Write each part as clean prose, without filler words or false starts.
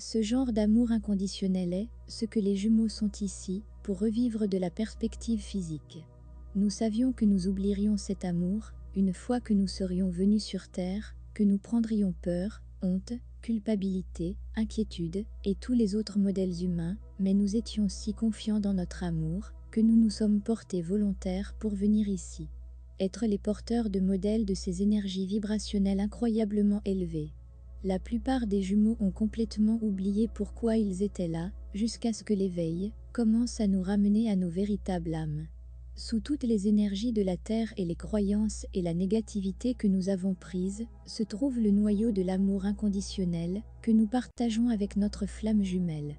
Ce genre d'amour inconditionnel est ce que les jumeaux sont ici, pour revivre de la perspective physique. Nous savions que nous oublierions cet amour, une fois que nous serions venus sur Terre, que nous prendrions peur, honte, culpabilité, inquiétude, et tous les autres modèles humains, mais nous étions si confiants dans notre amour, que nous nous sommes portés volontaires pour venir ici. Être les porteurs de modèles de ces énergies vibrationnelles incroyablement élevées. La plupart des jumeaux ont complètement oublié pourquoi ils étaient là, jusqu'à ce que l'éveil commence à nous ramener à nos véritables âmes. Sous toutes les énergies de la Terre et les croyances et la négativité que nous avons prises, se trouve le noyau de l'amour inconditionnel que nous partageons avec notre flamme jumelle.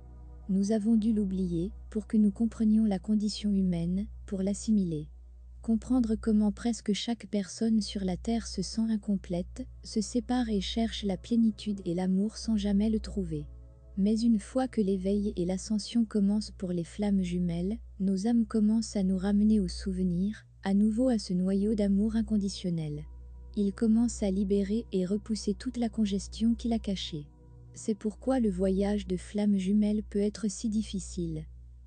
Nous avons dû l'oublier pour que nous comprenions la condition humaine, pour l'assimiler. Comprendre comment presque chaque personne sur la Terre se sent incomplète, se sépare et cherche la plénitude et l'amour sans jamais le trouver. Mais une fois que l'éveil et l'ascension commencent pour les flammes jumelles, nos âmes commencent à nous ramener au souvenir, à nouveau à ce noyau d'amour inconditionnel. Ils commencent à libérer et repousser toute la congestion qu'il a cachée. C'est pourquoi le voyage de flammes jumelles peut être si difficile.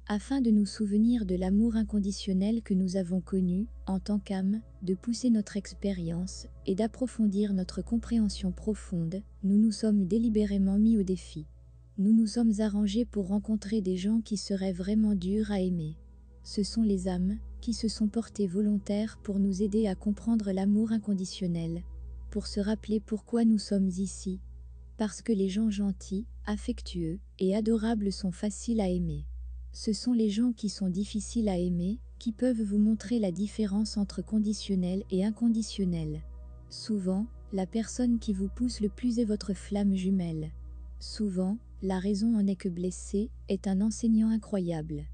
Afin de nous souvenir de l'amour inconditionnel que nous avons connu, en tant qu'âme, de pousser notre expérience et d'approfondir notre compréhension profonde, nous nous sommes délibérément mis au défi. Nous nous sommes arrangés pour rencontrer des gens qui seraient vraiment durs à aimer. Ce sont les âmes qui se sont portées volontaires pour nous aider à comprendre l'amour inconditionnel, pour se rappeler pourquoi nous sommes ici. Parce que les gens gentils, affectueux et adorables sont faciles à aimer. Ce sont les gens qui sont difficiles à aimer, qui peuvent vous montrer la différence entre conditionnel et inconditionnel. Souvent, la personne qui vous pousse le plus est votre flamme jumelle. Souvent, la raison en est que blessé est un enseignant incroyable.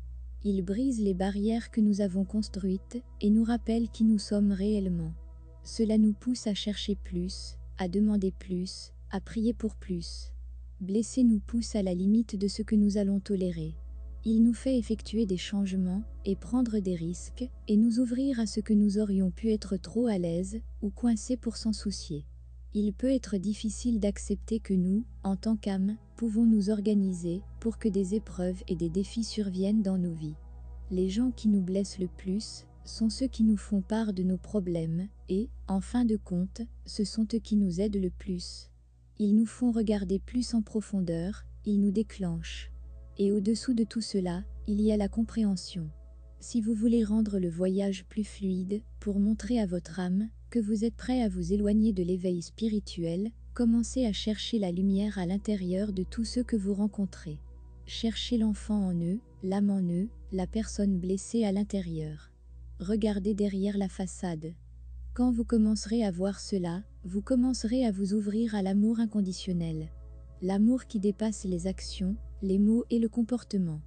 Il brise les barrières que nous avons construites et nous rappelle qui nous sommes réellement. Cela nous pousse à chercher plus, à demander plus, à prier pour plus. Blessé nous pousse à la limite de ce que nous allons tolérer. Il nous fait effectuer des changements et prendre des risques et nous ouvrir à ce que nous aurions pu être trop à l'aise ou coincés pour s'en soucier. Il peut être difficile d'accepter que nous, en tant qu'âme, pouvons nous organiser pour que des épreuves et des défis surviennent dans nos vies. Les gens qui nous blessent le plus sont ceux qui nous font part de nos problèmes et, en fin de compte, ce sont eux qui nous aident le plus. Ils nous font regarder plus en profondeur, ils nous déclenchent. Et au-dessous de tout cela, il y a la compréhension. Si vous voulez rendre le voyage plus fluide, pour montrer à votre âme que vous êtes prêt à vous éloigner de l'éveil spirituel, commencez à chercher la lumière à l'intérieur de tous ceux que vous rencontrez. Cherchez l'enfant en eux, l'âme en eux, la personne blessée à l'intérieur. Regardez derrière la façade. Quand vous commencerez à voir cela, vous commencerez à vous ouvrir à l'amour inconditionnel. L'amour qui dépasse les actions, les mots et le comportement.